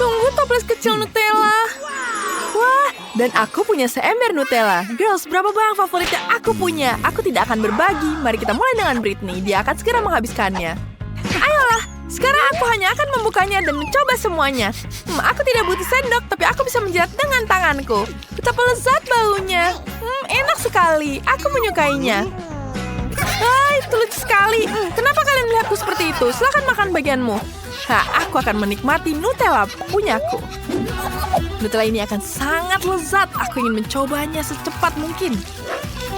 tunggu toples kecil Nutella. Wah, dan aku punya seember Nutella. Girls, berapa banyak favorit yang aku punya? Aku tidak akan berbagi. Mari kita mulai dengan Britney. Dia akan segera menghabiskannya. Ayolah, sekarang aku hanya akan membukanya dan mencoba semuanya. Aku tidak butuh sendok, tapi aku bisa menjilat dengan tanganku. Betapa lezat baunya. Enak sekali. Aku menyukainya. Itu lucu sekali. Kenapa kalian melihatku seperti itu? Silakan makan bagianmu. Aku akan menikmati Nutella punyaku. Nutella ini akan sangat lezat. Aku ingin mencobanya secepat mungkin.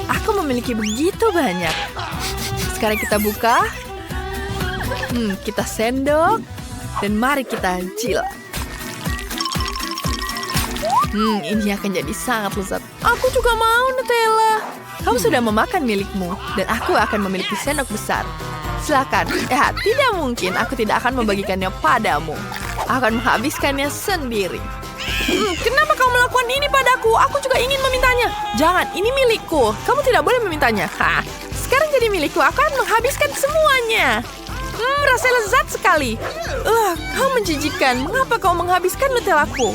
Aku memiliki begitu banyak. Sekarang kita buka. Kita sendok. Dan mari kita jilat. Ini akan jadi sangat lezat. Aku juga mau Nutella. Kamu sudah memakan milikmu. Dan aku akan memiliki sendok besar. Silakan. Tidak mungkin. Aku tidak akan membagikannya padamu. Aku akan menghabiskannya sendiri. Kenapa kamu melakukan ini padaku? Aku juga ingin memintanya. Jangan, ini milikku. Kamu tidak boleh memintanya. Sekarang jadi milikku. Aku akan menghabiskan semuanya. Rasanya lezat sekali. Kau menjijikan. Mengapa kau menghabiskan Nutellaku?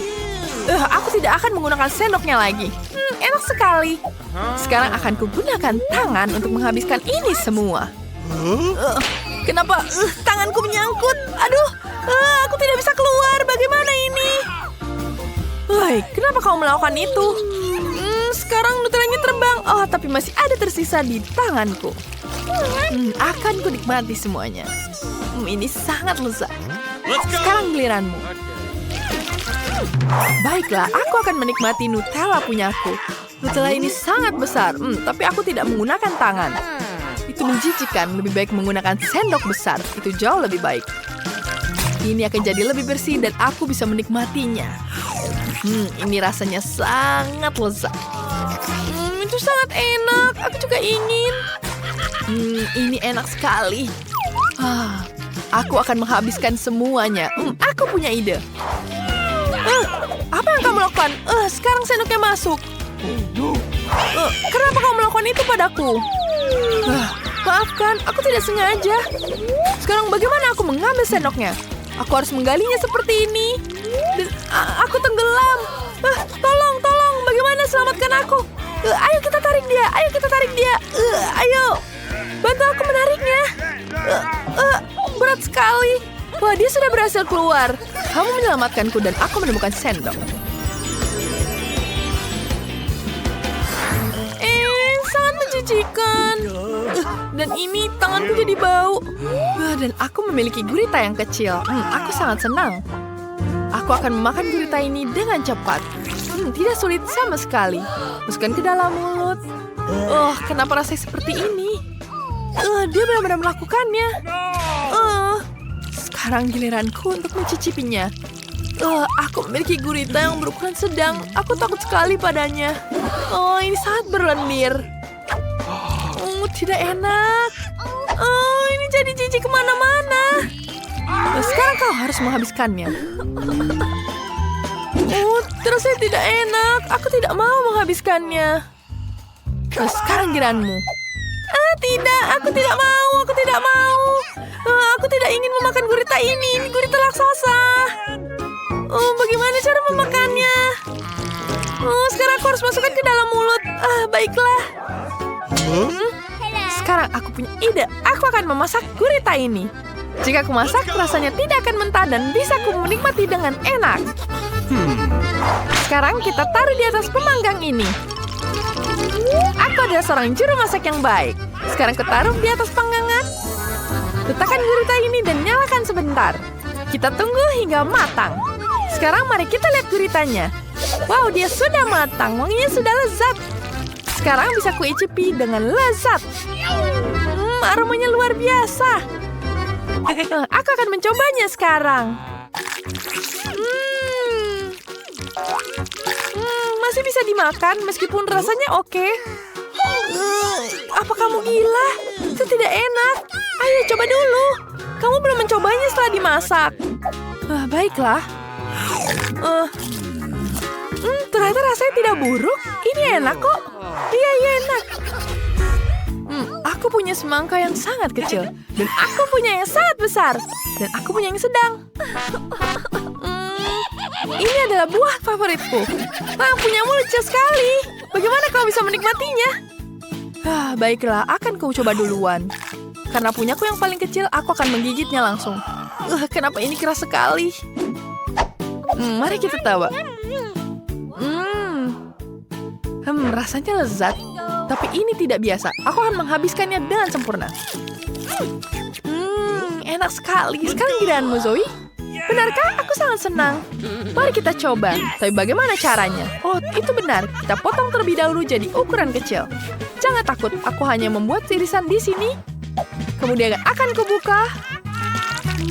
Aku tidak akan menggunakan sendoknya lagi. Enak sekali. Sekarang akan kugunakan tangan untuk menghabiskan ini semua. Kenapa tanganku menyangkut? Aduh, aku tidak bisa keluar. Bagaimana ini? Kenapa kau melakukan itu? Sekarang Nutellanya terbang. Tapi masih ada tersisa di tanganku. Akan ku nikmati semuanya. Ini sangat lezat. Sekarang giliranmu. Baiklah, aku akan menikmati Nutella punyaku. Nutella ini sangat besar, tapi aku tidak menggunakan tangan. Itu menjijikan, lebih baik menggunakan sendok besar. Itu jauh lebih baik. Ini akan jadi lebih bersih dan aku bisa menikmatinya. Ini rasanya sangat lezat. Itu sangat enak, aku juga ingin. Ini enak sekali. Aku akan menghabiskan semuanya. Aku punya ide. Apa yang kamu lakukan? Sekarang sendoknya masuk. Kenapa kamu melakukan itu padaku? Maafkan, aku tidak sengaja. Sekarang bagaimana aku mengambil sendoknya? Aku harus menggalinya seperti ini. Dan aku tenggelam. Tolong, bagaimana selamatkan aku? Ayo kita tarik dia. Ayo, bantu aku menariknya. Berat sekali. Wah, dia sudah berhasil keluar. Kamu menyelamatkanku dan aku menemukan sendok. Sangat menjijikan. Dan ini tanganku jadi bau. Dan aku memiliki gurita yang kecil. Aku sangat senang. Aku akan memakan gurita ini dengan cepat. Tidak sulit sama sekali. Masukkan ke dalam mulut. Kenapa rasanya seperti ini? Dia benar-benar melakukannya. Sekarang giliranku untuk mencicipinya. Aku memiliki gurita yang berukuran sedang. Aku takut sekali padanya. Ini sangat berlendir. Tidak enak. Ini jadi jijik kemana-mana. Sekarang kau harus menghabiskannya. Terasa tidak enak. Aku tidak mau menghabiskannya. Sekarang giliranmu. Tidak, aku tidak mau. Aku tidak ingin memakan gurita ini. Ini gurita raksasa. Bagaimana cara memakannya? Sekarang aku harus masukkan ke dalam mulut. Baiklah. Sekarang aku punya ide. Aku akan memasak gurita ini. Jika aku masak, rasanya tidak akan mentah dan bisa aku menikmati dengan enak. Sekarang kita taruh di atas pemanggang ini. Aku adalah seorang juru masak yang baik. Sekarang ketaruh di atas panggangan. Letakkan gurita ini dan nyalakan sebentar. Kita tunggu hingga matang. Sekarang mari kita lihat guritanya. Wow, dia sudah matang. Wanginya sudah lezat. Sekarang bisa kuicipi dengan lezat. Aromanya luar biasa. Aku akan mencobanya sekarang. Masih bisa dimakan meskipun rasanya oke. Apa kamu gila? Itu tidak enak. Ayo coba dulu. Kamu belum mencobanya setelah dimasak. Baiklah. Ternyata rasanya tidak buruk. Ini enak kok. Iya enak. Aku punya semangka yang sangat kecil. Dan aku punya yang sangat besar. Dan aku punya yang sedang. Ini adalah buah favoritku. Punyamu lucu sekali. Bagaimana kau bisa menikmatinya? Baiklah, akan kau coba duluan. Karena punyaku yang paling kecil, aku akan menggigitnya langsung. Kenapa ini keras sekali? Mari kita tawa. Rasanya lezat. Tapi ini tidak biasa. Aku akan menghabiskannya dengan sempurna. Enak sekali. Sekarang giliranmu, Zoe. Benarkah? Aku sangat senang. Mari kita coba. Tapi bagaimana caranya? Oh, itu benar. Kita potong terlebih dahulu jadi ukuran kecil. Jangan takut. Aku hanya membuat irisan di sini. Kemudian akan kubuka.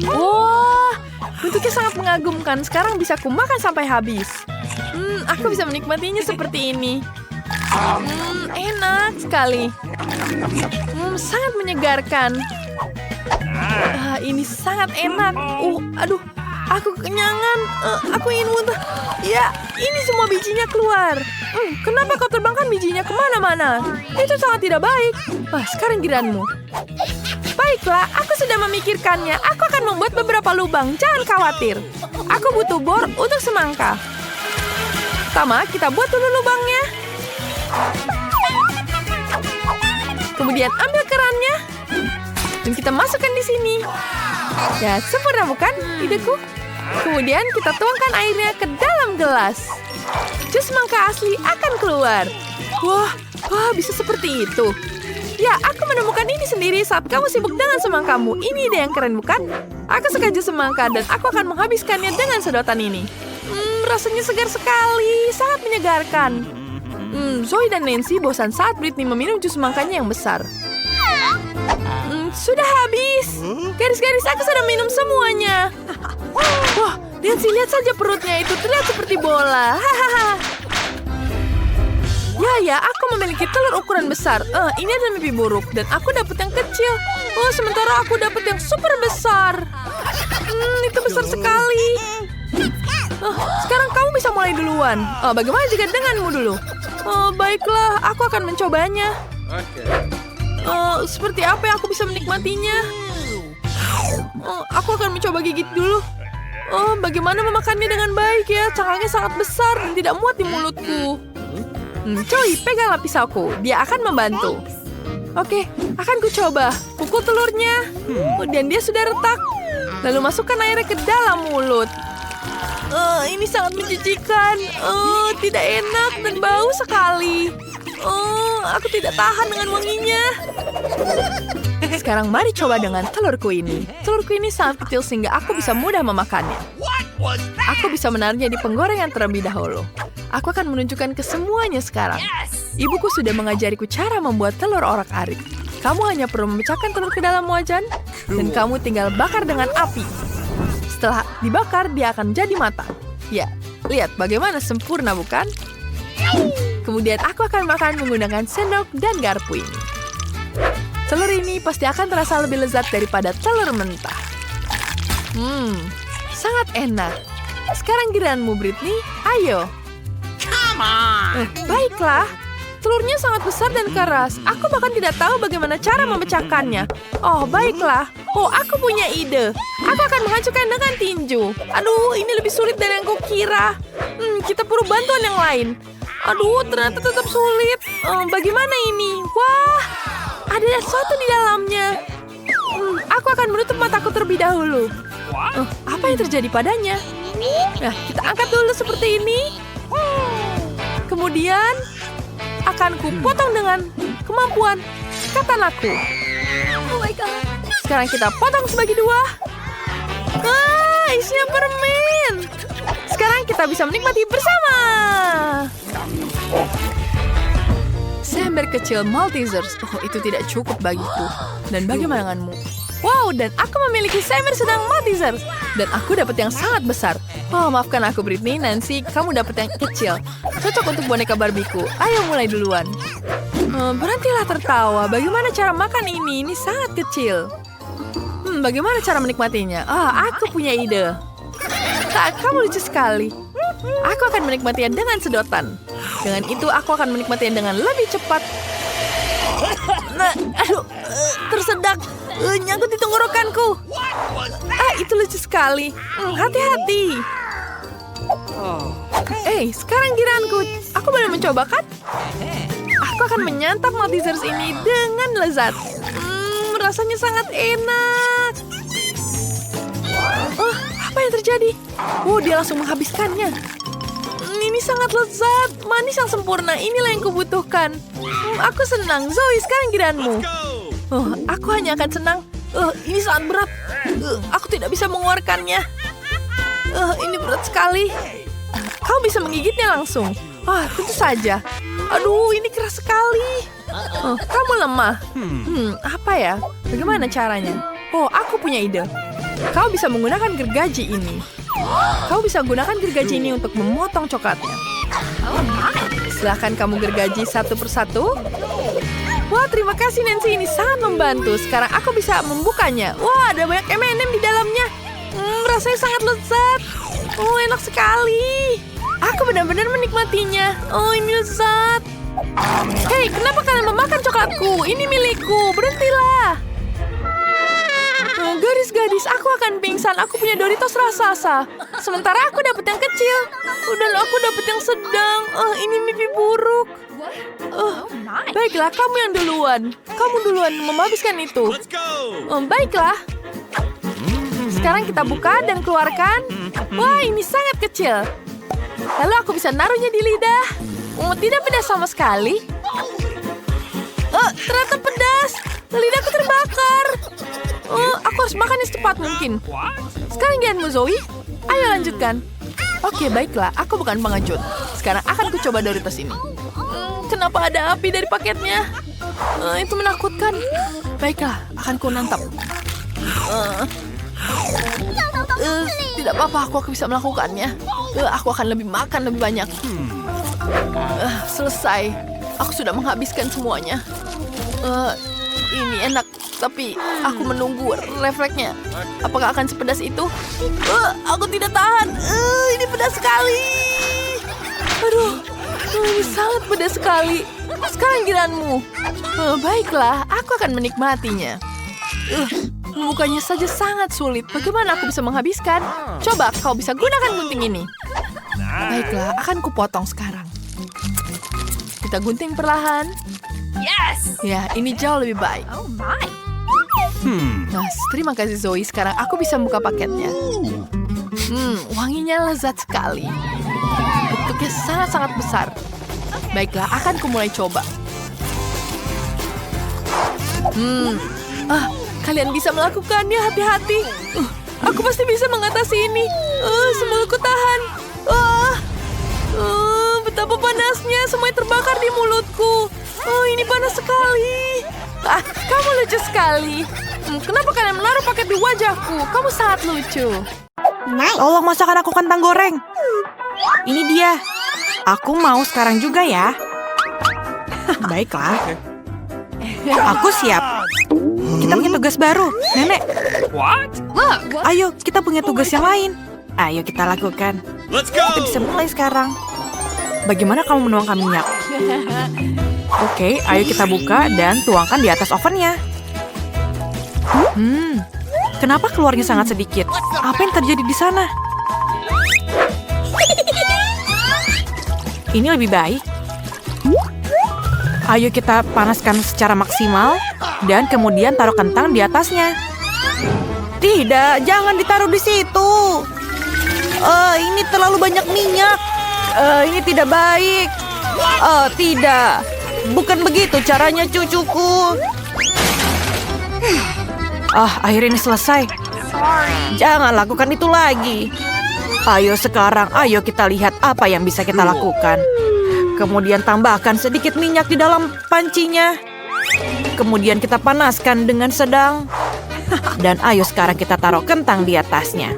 Wah, bentuknya sangat mengagumkan. Sekarang bisa kumakan sampai habis. Aku bisa menikmatinya seperti ini. Enak sekali. Sangat menyegarkan. Ini sangat enak. Aduh, aku kenyangan. Aku ingin muntah. Ya, ini semua bijinya keluar. Kenapa kau terbangkan bijinya kemana-mana? Itu sangat tidak baik. Sekarang giliranmu. Baiklah, aku sudah memikirkannya. Aku akan membuat beberapa lubang. Jangan khawatir. Aku butuh bor untuk semangka. Pertama, kita buat dulu lubangnya. Kemudian ambil kerannya. Dan kita masukkan di sini. Ya, sempurna bukan ideku? Kemudian kita tuangkan airnya ke dalam gelas. Jus semangka asli akan keluar. Wah, bisa seperti itu. Ya, aku menemukan ini sendiri saat kamu sibuk dengan semangkamu. Ini ide yang keren bukan? Aku suka jus semangka dan aku akan menghabiskannya dengan sedotan ini. Rasanya segar sekali, sangat menyegarkan. Zoe dan Nancy bosan saat Britney meminum jus semangkanya yang besar. Sudah habis. Garis-garis aku sudah minum semuanya. Wah, Nancy, lihat saja perutnya itu terlihat seperti bola. Ya, aku memiliki telur ukuran besar. Ini adalah mimpi buruk dan aku dapat yang kecil. Sementara aku dapat yang super besar. Itu besar sekali. Sekarang kamu bisa mulai duluan. Bagaimana jika denganmu dulu? Baiklah, aku akan mencobanya. Seperti apa yang aku bisa menikmatinya? Aku akan mencoba gigit dulu. Bagaimana memakannya dengan baik ya? Cangkangnya sangat besar dan tidak muat di mulutku. Joey, peganglah pisauku. Dia akan membantu. Oke, akan kucoba. Pukul telurnya. Dan dia sudah retak. Lalu masukkan airnya ke dalam mulut. Ini sangat menjijikan. Tidak enak dan bau sekali. Aku tidak tahan dengan wanginya. Sekarang mari coba dengan telurku ini. Telurku ini sangat kecil sehingga aku bisa mudah memakannya. Aku bisa menaruhnya di penggorengan terlebih dahulu. Aku akan menunjukkan ke semuanya sekarang. Ibuku sudah mengajariku cara membuat telur orak-arik. Kamu hanya perlu memecahkan telur ke dalam wajan, dan kamu tinggal bakar dengan api. Setelah dibakar, dia akan jadi matang. Ya, lihat bagaimana sempurna bukan? Kemudian aku akan makan menggunakan sendok dan garpu ini. Telur ini pasti akan terasa lebih lezat daripada telur mentah. Sangat enak. Sekarang giliranmu, Britney. Ayo. Baiklah. Telurnya sangat besar dan keras. Aku bahkan tidak tahu bagaimana cara memecahkannya. Baiklah. Aku punya ide. Aku akan menghancurkan dengan tinju. Aduh, ini lebih sulit dari yang kukira. Kita perlu bantuan yang lain. Aduh, ternyata tetap sulit. Bagaimana ini? Wah, ada sesuatu di dalamnya. Aku akan menutup mataku terlebih dahulu. Apa yang terjadi padanya? Nah, kita angkat dulu seperti ini. Kemudian akan kupotong dengan kemampuan katanaku. Oh my god. Sekarang kita potong sebagi dua. Isinya permen. Sekarang kita bisa menikmati bersama. Seember kecil Maltesers. Itu tidak cukup bagiku. Dan bagaimana denganmu? Wow, dan aku memiliki seember sedang Maltesers. Dan aku dapat yang sangat besar. Maafkan aku, Britney. Nancy, kamu dapat yang kecil. Cocok untuk boneka Barbieku. Ayo mulai duluan. Berhentilah tertawa. Bagaimana cara makan ini? Ini sangat kecil. Bagaimana cara menikmatinya? Aku punya ide. Kamu lucu sekali. Aku akan menikmatinya dengan sedotan. Dengan itu, aku akan menikmatinya dengan lebih cepat. Tersedak. Nyangkut di tenggorokanku. Itu lucu sekali. Hati-hati. Hei, sekarang giliranku. Aku boleh mencoba kan? Aku akan menyantap Maltesers ini dengan lezat. Rasanya sangat enak. Oh, apa yang terjadi? Oh, dia langsung menghabiskannya. Ini sangat lezat, manis yang sempurna. Inilah yang kubutuhkan. Aku senang. Zoe, sekarang giliranmu. Oh, aku hanya akan senang. Ini sangat berat. Aku tidak bisa mengeluarkannya. Ini berat sekali. Kau bisa menggigitnya langsung. Tentu saja. Aduh, ini keras sekali. Kamu lemah. Apa ya? Bagaimana caranya? Oh, aku punya ide. Kau bisa menggunakan gergaji ini. Kau bisa gunakan gergaji ini untuk memotong coklatnya. Silahkan kamu gergaji satu persatu. Wah, terima kasih Nancy, ini sangat membantu. Sekarang aku bisa membukanya. Wah, ada banyak M&M di dalamnya. Rasanya sangat lezat. Oh, enak sekali. Aku benar-benar menikmatinya. Oh, ini lezat. Hei, kenapa kalian memakan coklatku? Ini milikku, berhentilah. Gadis-gadis, aku akan pingsan. Aku punya Doritos raksasa. Sementara aku dapat yang kecil. Dan aku dapat yang sedang. Ini mimpi buruk. Baiklah, kamu yang duluan. Kamu duluan menghabiskan itu. Baiklah. Sekarang kita buka dan keluarkan. Wah, ini sangat kecil. Lalu aku bisa naruhnya di lidah. Tidak pedas sama sekali. Ternyata pedas. Lidahku terbakar. Aku harus makannya secepat mungkin. Sekarang giliranmu, Zoe. Ayo lanjutkan. Oke, baiklah. Aku bukan pengecut. Sekarang akan kucoba Doritos ini. Kenapa ada api dari paketnya? Itu menakutkan. Baiklah, akan ku nantap. Tidak apa-apa, aku bisa melakukannya. Aku akan makan lebih banyak. Selesai. Aku sudah menghabiskan semuanya. Ini enak, tapi aku menunggu refleksnya. Apakah akan sepedas itu? Aku tidak tahan. Ini pedas sekali. Aduh, ini sangat pedas sekali. Sekarang giliranmu. Baiklah, aku akan menikmatinya. Membukanya saja sangat sulit. Bagaimana aku bisa menghabiskan? Coba kau bisa gunakan gunting ini. Baiklah, akan kupotong sekarang. Kita gunting perlahan. Yes! Ya, ini jauh lebih baik. Oh my! Terima kasih Zoe. Sekarang aku bisa buka paketnya. Wanginya lezat sekali. Bentuknya sangat-sangat besar. Baiklah, akan ku mulai coba. Kalian bisa melakukannya, hati-hati. Aku pasti bisa mengatasi ini. Semuanya tahan. Betapa panasnya, semuanya terbakar di mulutku. Ini panas sekali. Kamu lucu sekali. Kenapa kalian menaruh paket di wajahku? Kamu sangat lucu. Tolong masakan aku kentang goreng. Ini dia. Aku mau sekarang juga ya. Baiklah. Aku siap. Kita punya tugas baru, Nenek. Ayo, kita punya tugas yang lain. Ayo kita lakukan. Kita bisa mulai sekarang. Bagaimana kamu menuangkan minyak? Oke, ayo kita buka dan tuangkan di atas ovennya. Kenapa keluarnya sangat sedikit? Apa yang terjadi di sana? Ini lebih baik. Ayo kita panaskan secara maksimal dan kemudian taruh kentang di atasnya. Tidak, jangan ditaruh di situ. Ini terlalu banyak minyak. Ini tidak baik. Tidak. Bukan begitu caranya, cucuku. Akhirnya ini selesai. Jangan lakukan itu lagi. Ayo sekarang, ayo kita lihat apa yang bisa kita lakukan. Kemudian tambahkan sedikit minyak di dalam pancinya. Kemudian kita panaskan dengan sedang. Dan ayo sekarang kita taruh kentang di atasnya.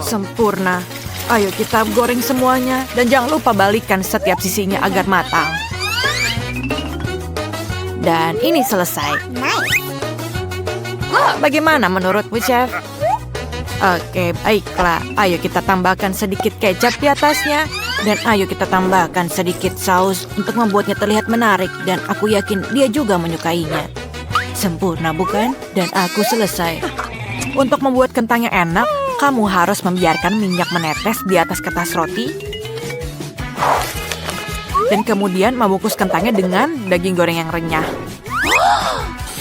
Sempurna. Ayo kita goreng semuanya. Dan jangan lupa balikkan setiap sisinya agar matang. Dan ini selesai. Bagaimana menurutmu, Chef? Oke, baiklah. Ayo kita tambahkan sedikit kecap di atasnya. Dan ayo kita tambahkan sedikit saus untuk membuatnya terlihat menarik. Dan aku yakin dia juga menyukainya. Sempurna, bukan? Dan aku selesai. Untuk membuat kentang yang enak, Kamu harus membiarkan minyak menetes di atas kertas roti. Dan kemudian membungkus kentangnya dengan daging goreng yang renyah.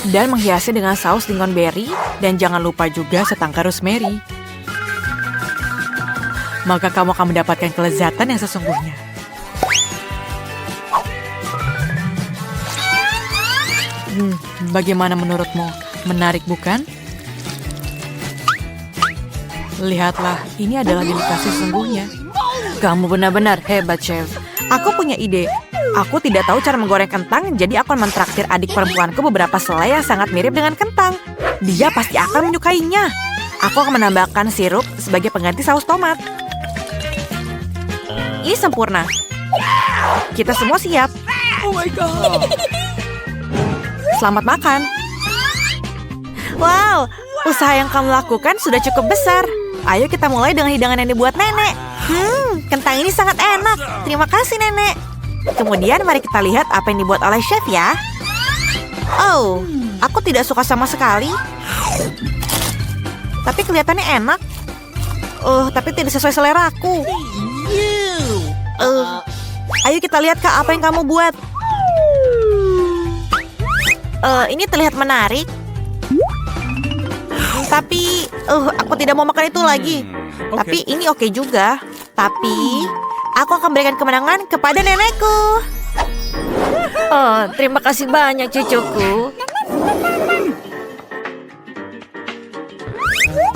Dan menghiasnya dengan saus lingonberry. Dan jangan lupa juga setangkar rosemary. Maka kamu akan mendapatkan kelezatan yang sesungguhnya. Bagaimana menurutmu? Menarik bukan? Lihatlah, ini adalah delikasi sesungguhnya. Kamu benar-benar hebat, Chef. Aku punya ide. Aku tidak tahu cara menggoreng kentang, jadi aku akan mentraktir adik perempuanku beberapa selai yang sangat mirip dengan kentang. Dia pasti akan menyukainya. Aku akan menambahkan sirup sebagai pengganti saus tomat. Ini sempurna. Kita semua siap. Oh my God. Selamat makan. Wow, usaha yang kamu lakukan sudah cukup besar. Ayo kita mulai dengan hidangan yang dibuat nenek. Kentang ini sangat enak. Terima kasih, nenek. Kemudian mari kita lihat apa yang dibuat oleh chef ya. Oh, aku tidak suka sama sekali. Tapi kelihatannya enak. Tapi tidak sesuai selera aku. Ayo kita lihat Kak, apa yang kamu buat. Ini terlihat menarik. Tapi, aku tidak mau makan itu lagi. Tapi ini oke juga. Tapi, aku akan berikan kemenangan kepada nenekku. Oh, terima kasih banyak cucuku.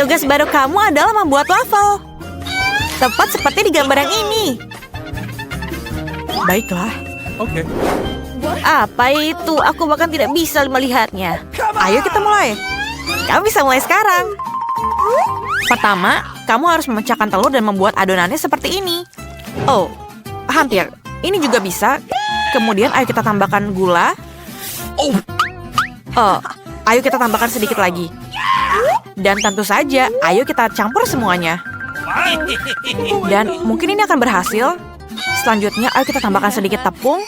Tugas baru kamu adalah membuat waffle. Tepat seperti di gambar yang ini. Baiklah. Oke. Apa itu? Aku bahkan tidak bisa melihatnya. Ayo kita mulai. Kamu bisa mulai sekarang. Pertama, kamu harus memecahkan telur dan membuat adonannya seperti ini. Oh, hampir. Ini juga bisa. Kemudian ayo kita tambahkan gula. Ayo kita tambahkan sedikit lagi. Dan tentu saja, ayo kita campur semuanya. Dan mungkin ini akan berhasil. Selanjutnya, ayo kita tambahkan sedikit tepung.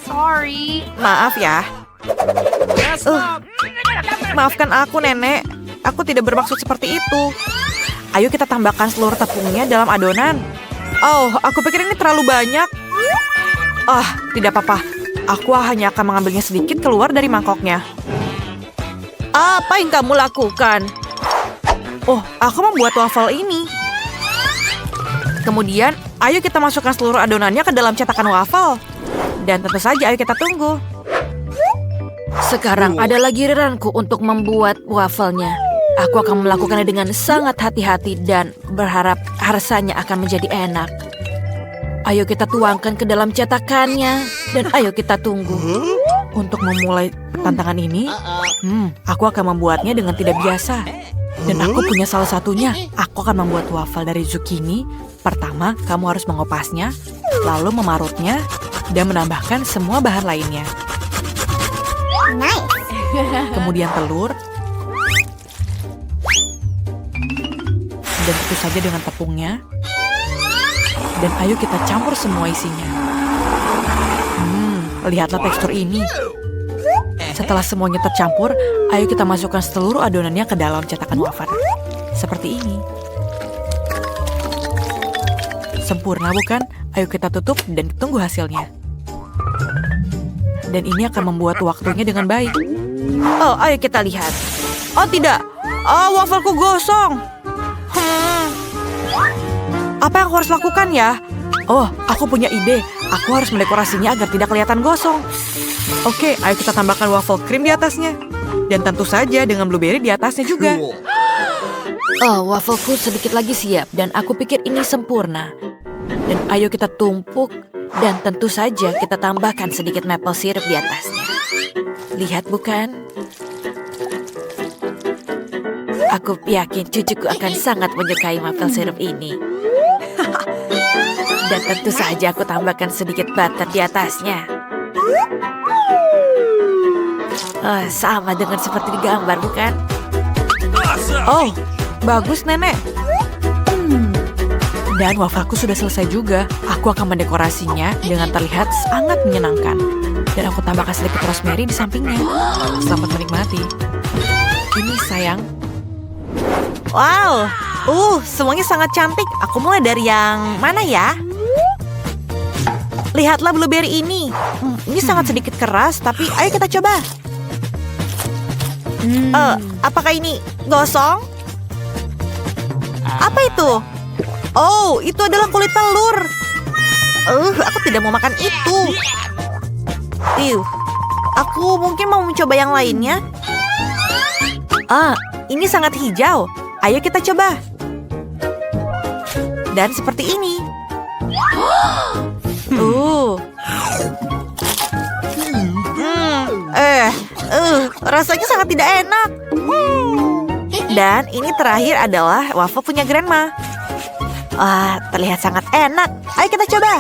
Sorry. Maaf ya. Maafkan aku, nenek. Aku tidak bermaksud seperti itu. Ayo kita tambahkan seluruh tepungnya dalam adonan. Oh, aku pikir ini terlalu banyak. Tidak apa-apa. Aku hanya akan mengambilnya sedikit keluar dari mangkoknya. Apa yang kamu lakukan? Oh, aku membuat waffle ini. Kemudian, ayo kita masukkan seluruh adonannya ke dalam cetakan waffle. Dan tentu saja ayo kita tunggu. Sekarang adalah giliranku untuk membuat wafelnya. Aku akan melakukannya dengan sangat hati-hati dan berharap rasanya akan menjadi enak. Ayo kita tuangkan ke dalam cetakannya dan ayo kita tunggu. Untuk memulai tantangan ini, aku akan membuatnya dengan tidak biasa. Dan aku punya salah satunya. Aku akan membuat waffle dari zucchini. Pertama, kamu harus mengopasnya, lalu memarutnya, dan menambahkan semua bahan lainnya. Nice. Kemudian telur. Dan tentu saja dengan tepungnya. Dan ayo kita campur semua isinya. Lihatlah tekstur ini. Setelah semuanya tercampur, ayo kita masukkan seluruh adonannya ke dalam cetakan wafer. Seperti ini. Sempurna bukan? Ayo kita tutup dan tunggu hasilnya. Dan ini akan membuat waktunya dengan baik. Oh, ayo kita lihat. Oh tidak. Oh, wafelku gosong. Apa yang aku harus lakukan ya? Oh, aku punya ide. Aku harus mendekorasinya agar tidak kelihatan gosong. Oke, ayo kita tambahkan waffle cream di atasnya. Dan tentu saja dengan blueberry di atasnya juga. Oh, wafelku sedikit lagi siap. Dan aku pikir ini sempurna. Dan ayo kita tumpuk. Dan tentu saja kita tambahkan sedikit maple syrup di atasnya. Lihat bukan? Aku yakin cucuku akan sangat menyukai maple syrup ini. Dan tentu saja aku tambahkan sedikit butter di atasnya. Sama dengan seperti di gambar, bukan? Oh, bagus, Nenek. Dan wafelku sudah selesai juga. Aku akan mendekorasinya dengan terlihat sangat menyenangkan. Dan aku tambahkan sedikit rosemary di sampingnya. Selamat menikmati. Ini sayang. Wow, semuanya sangat cantik. Aku mulai dari yang mana ya? Lihatlah blueberry ini. Ini sangat sedikit keras, tapi ayo kita coba. Apakah ini gosong? Apa itu? Oh, itu adalah kulit telur. Aku tidak mau makan itu. Aku mungkin mau mencoba yang lainnya. Ini sangat hijau. Ayo kita coba. Dan seperti ini. Rasanya sangat tidak enak. Dan ini terakhir adalah waffle punya Grandma. Terlihat sangat enak. Ayo kita coba.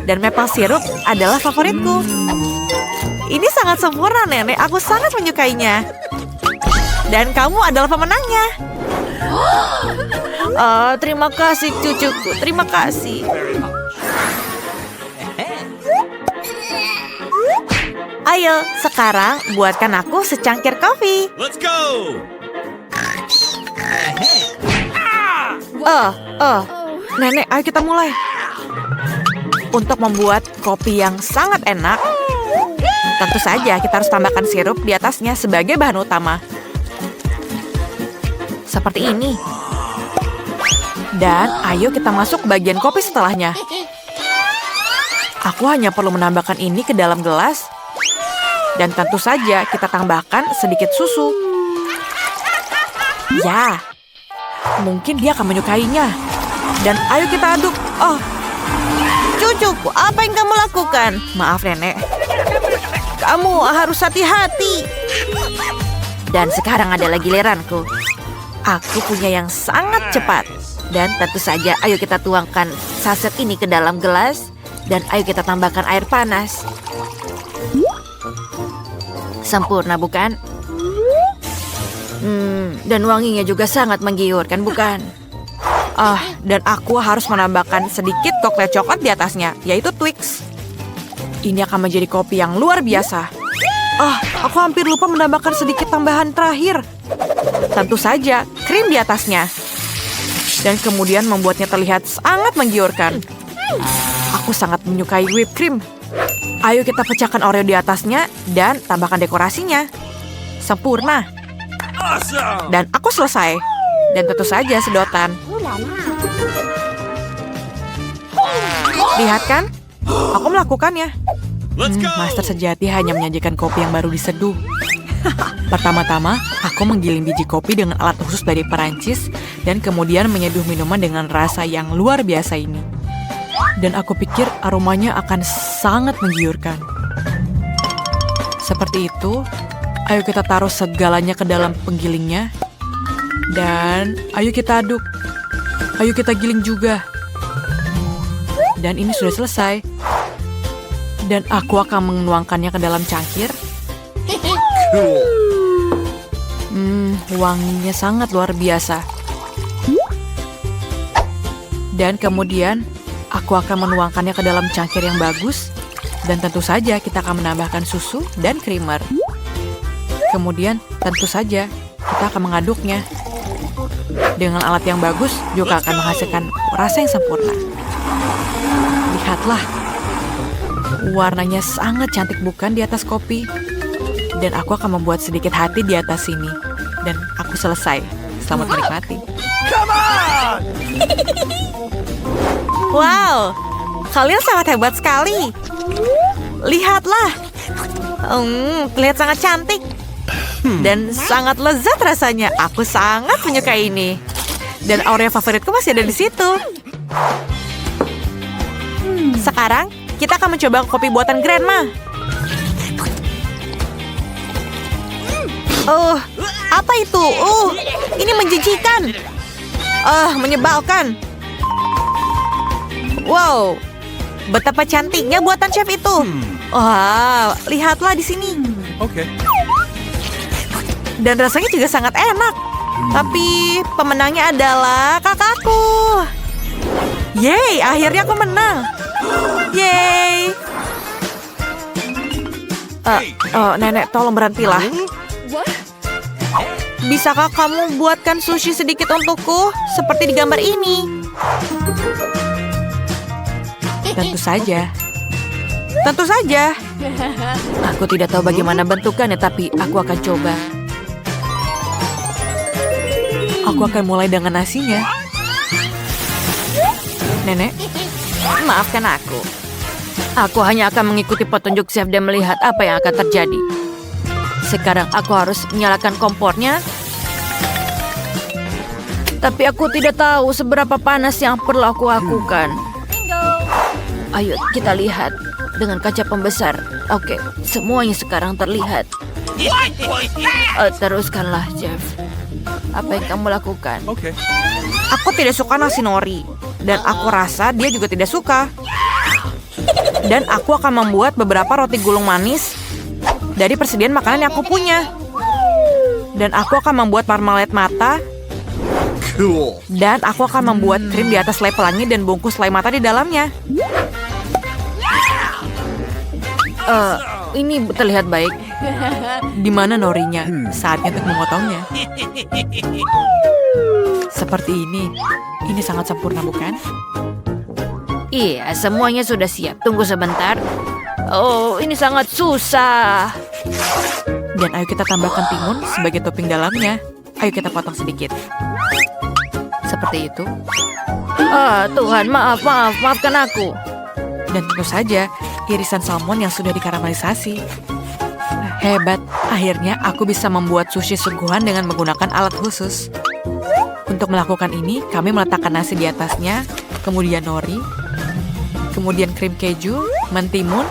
Dan maple syrup adalah favoritku. Ini sangat sempurna, Nenek. Aku sangat menyukainya. Dan kamu adalah pemenangnya. Terima kasih cucuku. Terima kasih. Ayo, sekarang buatkan aku secangkir kopi. Let's go! Nenek, ayo kita mulai. Untuk membuat kopi yang sangat enak, tentu saja kita harus tambahkan sirup di atasnya sebagai bahan utama. Seperti ini. Dan ayo kita masuk ke bagian kopi setelahnya. Aku hanya perlu menambahkan ini ke dalam gelas. Dan tentu saja kita tambahkan sedikit susu. Ya, mungkin dia akan menyukainya. Dan ayo kita aduk. Cucuku, apa yang kamu lakukan? Maaf, Nenek. Kamu harus hati-hati. Dan sekarang adalah giliranku. Aku punya yang sangat cepat. Dan tentu saja, ayo kita tuangkan saset ini ke dalam gelas. Dan ayo kita tambahkan air panas. Sempurna, bukan? Dan wanginya juga sangat menggiurkan, bukan? Dan aku harus menambahkan sedikit coklat coklat di atasnya, yaitu Twix. Ini akan menjadi kopi yang luar biasa. Aku hampir lupa menambahkan sedikit tambahan terakhir. Tentu saja, krim di atasnya. Dan kemudian membuatnya terlihat sangat menggiurkan. Aku sangat menyukai whipped cream. Ayo kita pecahkan Oreo di atasnya dan tambahkan dekorasinya. Sempurna. Awesome! Dan aku selesai. Dan tentu saja sedotan. Lihat kan? Aku melakukannya. Let's go! Master sejati hanya menyajikan kopi yang baru diseduh. Pertama-tama, aku menggiling biji kopi dengan alat khusus dari Perancis dan kemudian menyeduh minuman dengan rasa yang luar biasa ini. Dan aku pikir aromanya akan sangat menggiurkan. Seperti itu, ayo kita taruh segalanya ke dalam penggilingnya. Dan ayo kita aduk. Ayo kita giling juga. Dan ini sudah selesai. Dan aku akan menuangkannya ke dalam cangkir. Wanginya sangat luar biasa. Dan kemudian aku akan menuangkannya ke dalam cangkir yang bagus. Dan tentu saja kita akan menambahkan susu dan creamer. Kemudian tentu saja kita akan mengaduknya. Dengan alat yang bagus juga akan menghasilkan rasa yang sempurna. Lihatlah. Warnanya sangat cantik bukan di atas kopi. Dan aku akan membuat sedikit hati di atas sini. Dan aku selesai. Selamat menikmati. Come on! Wow, kalian sangat hebat sekali. Lihatlah. Terlihat sangat cantik. Dan sangat lezat rasanya. Aku sangat menyukai ini. Dan Oreo favoritku masih ada di situ. Sekarang, kita akan mencoba kopi buatan Grandma. Apa itu? Ini menjijikan. Menyebalkan. Wow, betapa cantiknya buatan chef itu. Wah, lihatlah di sini. Okay. Dan rasanya juga sangat enak. Tapi pemenangnya adalah kakakku. Yeay, akhirnya aku menang. Yeay. Nenek, tolong berhentilah. Bisakah kamu buatkan sushi sedikit untukku? Seperti di gambar ini. Tentu saja. Tentu saja. Aku tidak tahu bagaimana bentukannya, tapi aku akan coba. Aku akan mulai dengan nasinya. Nenek, maafkan aku. Aku hanya akan mengikuti petunjuk chef dan melihat apa yang akan terjadi. Sekarang aku harus menyalakan kompornya. Tapi aku tidak tahu seberapa panas yang perlu aku lakukan. Ayo kita lihat dengan kaca pembesar. Oke, semuanya sekarang terlihat. Teruskanlah, chef. Apa yang kamu lakukan? Okay. Aku tidak suka nasi nori. Dan aku rasa dia juga tidak suka. Dan aku akan membuat beberapa roti gulung manis dari persediaan makanan yang aku punya. Dan aku akan membuat marmalade mata. Cool. Dan aku akan membuat krim di atas selai pelangi dan bungkus selai mata di dalamnya. Ini terlihat baik. Di mana norinya? Saatnya untuk memotongnya. Seperti ini. Ini sangat sempurna, bukan? Iya, semuanya sudah siap. Tunggu sebentar. Oh, ini sangat susah. Dan ayo kita tambahkan timun sebagai topping dalamnya. Ayo kita potong sedikit. Seperti itu. Tuhan, maafkan aku. Dan tentu saja, irisan salmon yang sudah dikaramelisasi. Hebat, akhirnya aku bisa membuat sushi sungguhan dengan menggunakan alat khusus. Untuk melakukan ini, kami meletakkan nasi di atasnya, kemudian nori, kemudian krim keju, mentimun,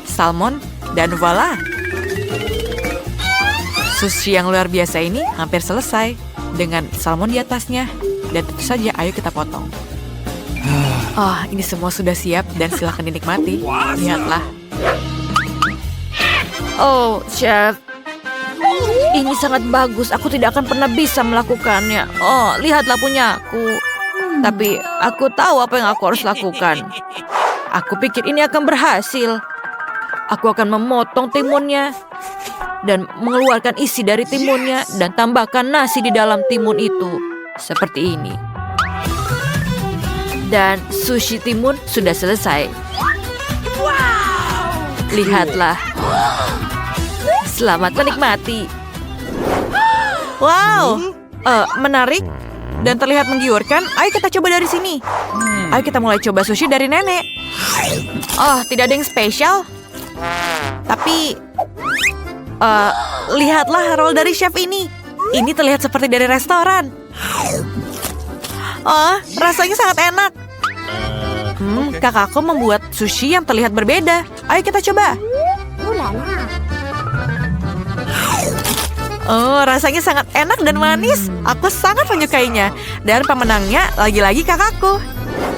salmon, dan voila! Sushi yang luar biasa ini hampir selesai dengan salmon di atasnya. Dan tentu saja, ayo kita potong. Ini semua sudah siap dan silakan dinikmati. Lihatlah. Oh, chef. Ini sangat bagus. Aku tidak akan pernah bisa melakukannya. Oh, lihatlah punyaku. Tapi aku tahu apa yang aku harus lakukan. Aku pikir ini akan berhasil. Aku akan memotong timunnya dan mengeluarkan isi dari timunnya dan tambahkan nasi di dalam timun itu. Seperti ini. Dan sushi timun sudah selesai. Lihatlah. Selamat menikmati. Wow, menarik dan terlihat menggiurkan. Ayo kita coba dari sini. Ayo kita mulai coba sushi dari nenek. Oh, tidak ada yang spesial. Tapi, lihatlah roll dari chef ini. Ini terlihat seperti dari restoran. Oh, rasanya sangat enak. Kakakku membuat sushi yang terlihat berbeda. Ayo kita coba. Oh, rasanya sangat enak dan manis. Aku sangat menyukainya. Dan pemenangnya lagi-lagi kakakku.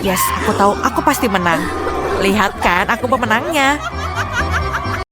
Yes, aku tahu aku pasti menang. Lihat kan, aku pemenangnya.